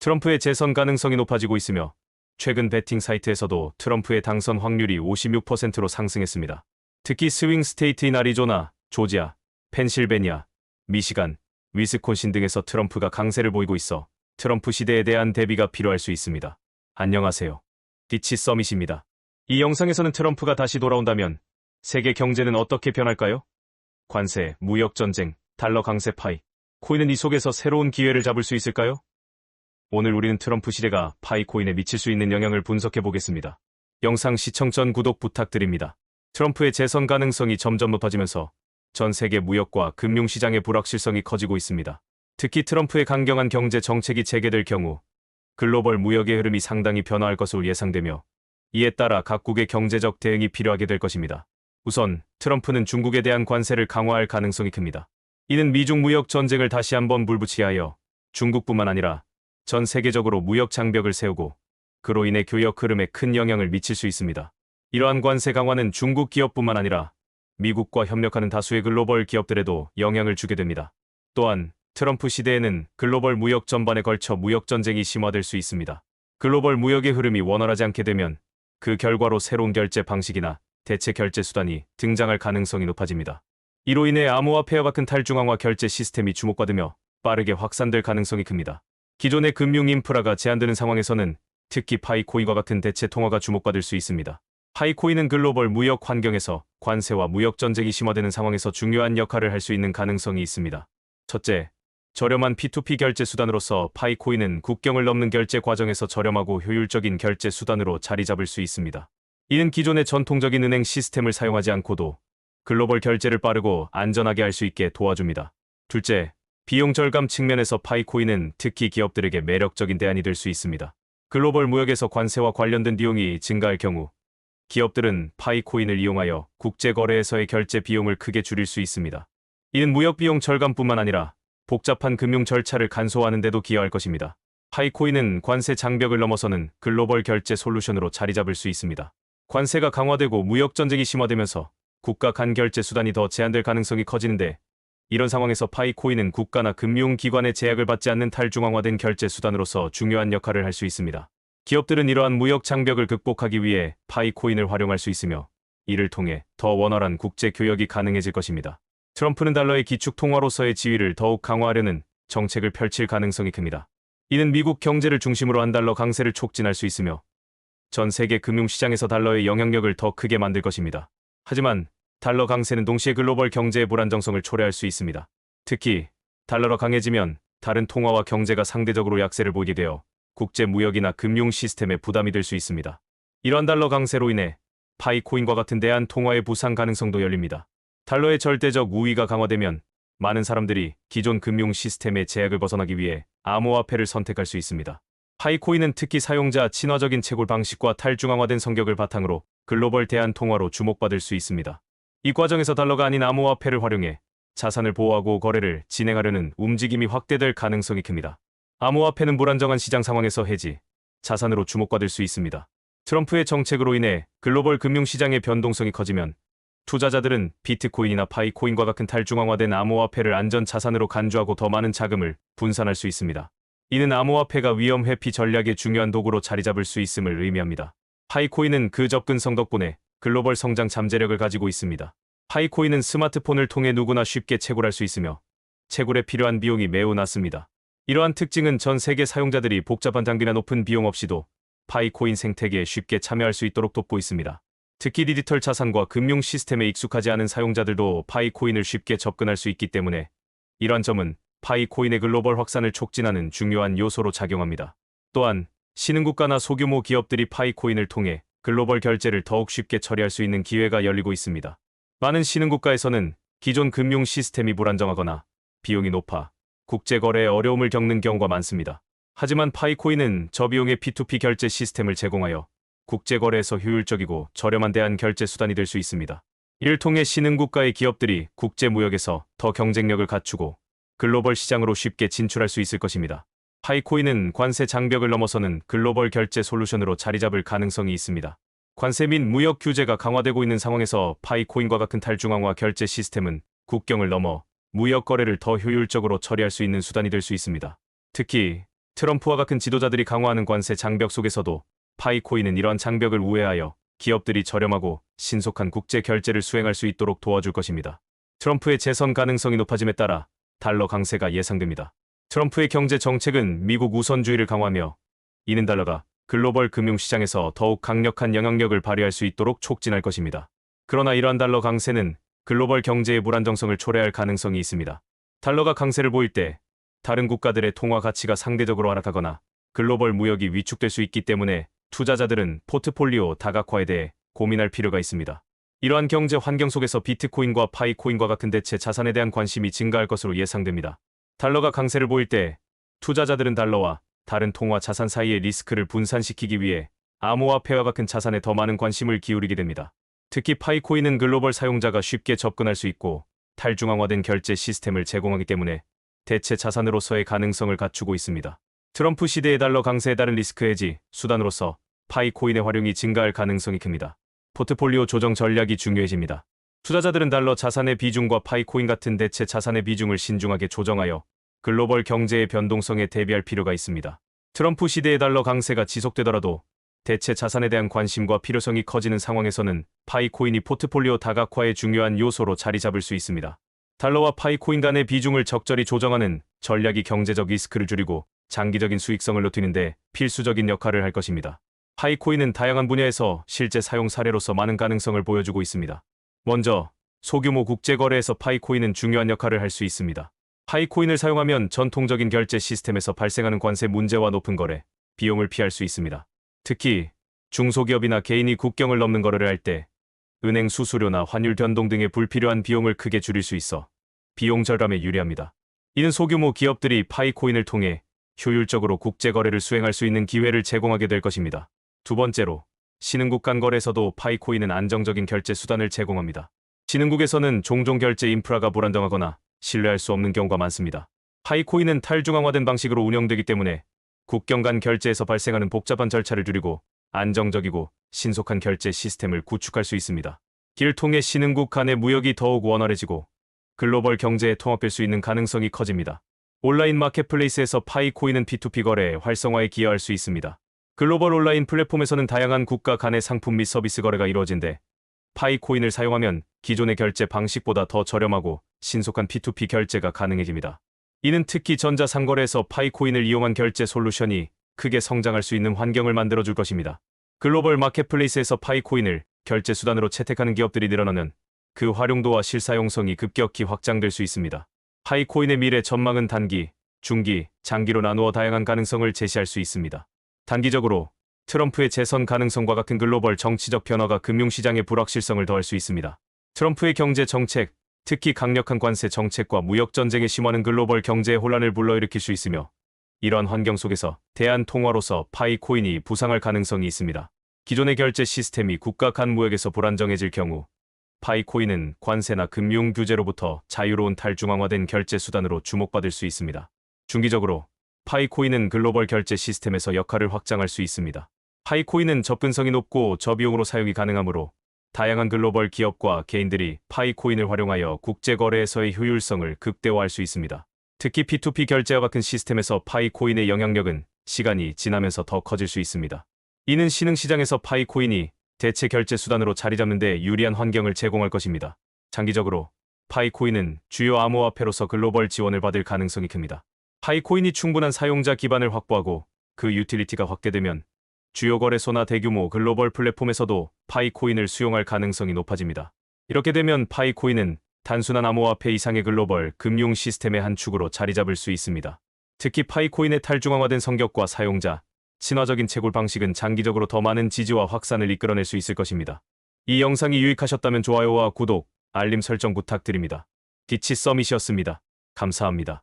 트럼프의 재선 가능성이 높아지고 있으며 최근 베팅 사이트에서도 트럼프의 당선 확률이 56%로 상승했습니다. 특히 스윙 스테이트인 아리조나, 조지아, 펜실베니아, 미시간, 위스콘신 등에서 트럼프가 강세를 보이고 있어 트럼프 시대에 대한 대비가 필요할 수 있습니다. 안녕하세요. 디치 서밋입니다. 이 영상에서는 트럼프가 다시 돌아온다면 세계 경제는 어떻게 변할까요? 관세, 무역전쟁, 달러 강세 파이, 코인은 이 속에서 새로운 기회를 잡을 수 있을까요? 오늘 우리는 트럼프 시대가 파이 코인에 미칠 수 있는 영향을 분석해 보겠습니다. 영상 시청 전 구독 부탁드립니다. 트럼프의 재선 가능성이 점점 높아지면서 전 세계 무역과 금융시장의 불확실성이 커지고 있습니다. 특히 트럼프의 강경한 경제 정책이 재개될 경우 글로벌 무역의 흐름이 상당히 변화할 것으로 예상되며 이에 따라 각국의 경제적 대응이 필요하게 될 것입니다. 우선 트럼프는 중국에 대한 관세를 강화할 가능성이 큽니다. 이는 미중 무역 전쟁을 다시 한번 불붙이게 하여 중국뿐만 아니라 전 세계적으로 무역 장벽을 세우고 그로 인해 교역 흐름에 큰 영향을 미칠 수 있습니다. 이러한 관세 강화는 중국 기업뿐만 아니라 미국과 협력하는 다수의 글로벌 기업들에도 영향을 주게 됩니다. 또한 트럼프 시대에는 글로벌 무역 전반에 걸쳐 무역 전쟁이 심화될 수 있습니다. 글로벌 무역의 흐름이 원활하지 않게 되면 그 결과로 새로운 결제 방식이나 대체 결제 수단이 등장할 가능성이 높아집니다. 이로 인해 암호화폐와 같은 탈중앙화 결제 시스템이 주목받으며 빠르게 확산될 가능성이 큽니다. 기존의 금융 인프라가 제한되는 상황에서는 특히 파이코인과 같은 대체 통화가 주목받을 수 있습니다. 파이코인은 글로벌 무역 환경에서 관세와 무역 전쟁이 심화되는 상황에서 중요한 역할을 할 수 있는 가능성이 있습니다. 첫째, 저렴한 P2P 결제 수단으로서 파이코인은 국경을 넘는 결제 과정에서 저렴하고 효율적인 결제 수단으로 자리 잡을 수 있습니다. 이는 기존의 전통적인 은행 시스템을 사용하지 않고도 글로벌 결제를 빠르고 안전하게 할 수 있게 도와줍니다. 둘째, 비용 절감 측면에서 파이코인은 특히 기업들에게 매력적인 대안이 될 수 있습니다. 글로벌 무역에서 관세와 관련된 비용이 증가할 경우 기업들은 파이코인을 이용하여 국제거래에서의 결제 비용을 크게 줄일 수 있습니다. 이는 무역 비용 절감뿐만 아니라 복잡한 금융 절차를 간소화하는 데도 기여할 것입니다. 파이코인은 관세 장벽을 넘어서는 글로벌 결제 솔루션으로 자리 잡을 수 있습니다. 관세가 강화되고 무역 전쟁이 심화되면서 국가 간 결제 수단이 더 제한될 가능성이 커지는데 이런 상황에서 파이코인은 국가나 금융기관의 제약을 받지 않는 탈중앙화된 결제 수단으로서 중요한 역할을 할 수 있습니다. 기업들은 이러한 무역 장벽을 극복하기 위해 파이코인을 활용할 수 있으며 이를 통해 더 원활한 국제 교역이 가능해질 것입니다. 트럼프는 달러의 기축 통화로서의 지위를 더욱 강화하려는 정책을 펼칠 가능성이 큽니다. 이는 미국 경제를 중심으로 한 달러 강세를 촉진할 수 있으며 전 세계 금융시장에서 달러의 영향력을 더 크게 만들 것입니다. 하지만 달러 강세는 동시에 글로벌 경제의 불안정성을 초래할 수 있습니다. 특히 달러가 강해지면 다른 통화와 경제가 상대적으로 약세를 보이게 되어 국제 무역이나 금융 시스템에 부담이 될 수 있습니다. 이러한 달러 강세로 인해 파이코인과 같은 대한 통화의 부상 가능성도 열립니다. 달러의 절대적 우위가 강화되면 많은 사람들이 기존 금융 시스템의 제약을 벗어나기 위해 암호화폐를 선택할 수 있습니다. 파이코인은 특히 사용자 친화적인 채굴 방식과 탈중앙화된 성격을 바탕으로 글로벌 대한 통화로 주목받을 수 있습니다. 이 과정에서 달러가 아닌 암호화폐를 활용해 자산을 보호하고 거래를 진행하려는 움직임이 확대될 가능성이 큽니다. 암호화폐는 불안정한 시장 상황에서 해지, 자산으로 주목받을 수 있습니다. 트럼프의 정책으로 인해 글로벌 금융시장의 변동성이 커지면 투자자들은 비트코인이나 파이코인과 같은 탈중앙화된 암호화폐를 안전 자산으로 간주하고 더 많은 자금을 분산할 수 있습니다. 이는 암호화폐가 위험 회피 전략의 중요한 도구로 자리 잡을 수 있음을 의미합니다. 파이코인은 그 접근성 덕분에 글로벌 성장 잠재력을 가지고 있습니다. 파이코인은 스마트폰을 통해 누구나 쉽게 채굴할 수 있으며 채굴에 필요한 비용이 매우 낮습니다. 이러한 특징은 전 세계 사용자들이 복잡한 장비나 높은 비용 없이도 파이코인 생태계에 쉽게 참여할 수 있도록 돕고 있습니다. 특히 디지털 자산과 금융 시스템에 익숙하지 않은 사용자들도 파이코인을 쉽게 접근할 수 있기 때문에 이러한 점은 파이코인의 글로벌 확산을 촉진하는 중요한 요소로 작용합니다. 또한 신흥국가나 소규모 기업들이 파이코인을 통해 글로벌 결제를 더욱 쉽게 처리할 수 있는 기회가 열리고 있습니다. 많은 신흥국가에서는 기존 금융 시스템이 불안정하거나 비용이 높아 국제거래에 어려움을 겪는 경우가 많습니다. 하지만 파이코인은 저비용의 P2P 결제 시스템을 제공하여 국제거래에서 효율적이고 저렴한 대한 결제 수단이 될 수 있습니다. 이를 통해 신흥국가의 기업들이 국제무역에서 더 경쟁력을 갖추고 글로벌 시장으로 쉽게 진출할 수 있을 것입니다. 파이코인은 관세 장벽을 넘어서는 글로벌 결제 솔루션으로 자리 잡을 가능성이 있습니다. 관세 및 무역 규제가 강화되고 있는 상황에서 파이코인과 같은 탈중앙화 결제 시스템은 국경을 넘어 무역 거래를 더 효율적으로 처리할 수 있는 수단이 될 수 있습니다. 특히 트럼프와 같은 지도자들이 강화하는 관세 장벽 속에서도 파이코인은 이러한 장벽을 우회하여 기업들이 저렴하고 신속한 국제 결제를 수행할 수 있도록 도와줄 것입니다. 트럼프의 재선 가능성이 높아짐에 따라 달러 강세가 예상됩니다. 트럼프의 경제 정책은 미국 우선주의를 강화하며 이는 달러가 글로벌 금융시장에서 더욱 강력한 영향력을 발휘할 수 있도록 촉진할 것입니다. 그러나 이러한 달러 강세는 글로벌 경제의 불안정성을 초래할 가능성이 있습니다. 달러가 강세를 보일 때 다른 국가들의 통화 가치가 상대적으로 하락하거나 글로벌 무역이 위축될 수 있기 때문에 투자자들은 포트폴리오 다각화에 대해 고민할 필요가 있습니다. 이러한 경제 환경 속에서 비트코인과 파이코인과 같은 대체 자산에 대한 관심이 증가할 것으로 예상됩니다. 달러가 강세를 보일 때 투자자들은 달러와 다른 통화 자산 사이의 리스크를 분산시키기 위해 암호화폐와 같은 자산에 더 많은 관심을 기울이게 됩니다. 특히 파이코인은 글로벌 사용자가 쉽게 접근할 수 있고 탈중앙화된 결제 시스템을 제공하기 때문에 대체 자산으로서의 가능성을 갖추고 있습니다. 트럼프 시대의 달러 강세에 따른 리스크 해지 수단으로서 파이코인의 활용이 증가할 가능성이 큽니다. 포트폴리오 조정 전략이 중요해집니다. 투자자들은 달러 자산의 비중과 파이코인 같은 대체 자산의 비중을 신중하게 조정하여 글로벌 경제의 변동성에 대비할 필요가 있습니다. 트럼프 시대의 달러 강세가 지속되더라도 대체 자산에 대한 관심과 필요성이 커지는 상황에서는 파이코인이 포트폴리오 다각화의 중요한 요소로 자리 잡을 수 있습니다. 달러와 파이코인 간의 비중을 적절히 조정하는 전략이 경제적 리스크를 줄이고 장기적인 수익성을 높이는 데 필수적인 역할을 할 것입니다. 파이코인은 다양한 분야에서 실제 사용 사례로서 많은 가능성을 보여주고 있습니다. 먼저, 소규모 국제거래에서 파이코인은 중요한 역할을 할 수 있습니다. 파이코인을 사용하면 전통적인 결제 시스템에서 발생하는 관세 문제와 높은 거래, 비용을 피할 수 있습니다. 특히 중소기업이나 개인이 국경을 넘는 거래를 할 때 은행 수수료나 환율 변동 등의 불필요한 비용을 크게 줄일 수 있어 비용 절감에 유리합니다. 이는 소규모 기업들이 파이코인을 통해 효율적으로 국제거래를 수행할 수 있는 기회를 제공하게 될 것입니다. 두 번째로, 신흥국 간 거래에서도 파이코인은 안정적인 결제 수단을 제공합니다. 신흥국에서는 종종 결제 인프라가 불안정하거나 신뢰할 수 없는 경우가 많습니다. 파이코인은 탈중앙화된 방식으로 운영되기 때문에 국경 간 결제에서 발생하는 복잡한 절차를 줄이고 안정적이고 신속한 결제 시스템을 구축할 수 있습니다. 이를 통해 신흥국 간의 무역이 더욱 원활해지고 글로벌 경제에 통합될 수 있는 가능성이 커집니다. 온라인 마켓플레이스에서 파이코인은 P2P 거래의 활성화에 기여할 수 있습니다. 글로벌 온라인 플랫폼에서는 다양한 국가 간의 상품 및 서비스 거래가 이루어진데 파이코인을 사용하면 기존의 결제 방식보다 더 저렴하고 신속한 P2P 결제가 가능해집니다. 이는 특히 전자상거래에서 파이코인을 이용한 결제 솔루션이 크게 성장할 수 있는 환경을 만들어줄 것입니다. 글로벌 마켓플레이스에서 파이코인을 결제 수단으로 채택하는 기업들이 늘어나면 그 활용도와 실사용성이 급격히 확장될 수 있습니다. 파이코인의 미래 전망은 단기, 중기, 장기로 나누어 다양한 가능성을 제시할 수 있습니다. 단기적으로 트럼프의 재선 가능성과 같은 글로벌 정치적 변화가 금융시장의 불확실성을 더할 수 있습니다. 트럼프의 경제 정책, 특히 강력한 관세 정책과 무역 전쟁의 심화는 글로벌 경제의 혼란을 불러일으킬 수 있으며 이러한 환경 속에서 대한 통화로서 파이코인이 부상할 가능성이 있습니다. 기존의 결제 시스템이 국가 간 무역에서 불안정해질 경우 파이코인은 관세나 금융 규제로부터 자유로운 탈중앙화된 결제 수단으로 주목받을 수 있습니다. 중기적으로 파이코인은 글로벌 결제 시스템에서 역할을 확장할 수 있습니다. 파이코인은 접근성이 높고 저비용으로 사용이 가능하므로 다양한 글로벌 기업과 개인들이 파이코인을 활용하여 국제거래에서의 효율성을 극대화할 수 있습니다. 특히 P2P 결제와 같은 시스템에서 파이코인의 영향력은 시간이 지나면서 더 커질 수 있습니다. 이는 신흥시장에서 파이코인이 대체 결제 수단으로 자리 잡는 데 유리한 환경을 제공할 것입니다. 장기적으로 파이코인은 주요 암호화폐로서 글로벌 지원을 받을 가능성이 큽니다. 파이코인이 충분한 사용자 기반을 확보하고 그 유틸리티가 확대되면 주요 거래소나 대규모 글로벌 플랫폼에서도 파이코인을 수용할 가능성이 높아집니다. 이렇게 되면 파이코인은 단순한 암호화폐 이상의 글로벌 금융 시스템의 한 축으로 자리 잡을 수 있습니다. 특히 파이코인의 탈중앙화된 성격과 사용자, 친화적인 채굴 방식은 장기적으로 더 많은 지지와 확산을 이끌어낼 수 있을 것입니다. 이 영상이 유익하셨다면 좋아요와 구독, 알림 설정 부탁드립니다. 디치 서밋이었습니다. 감사합니다.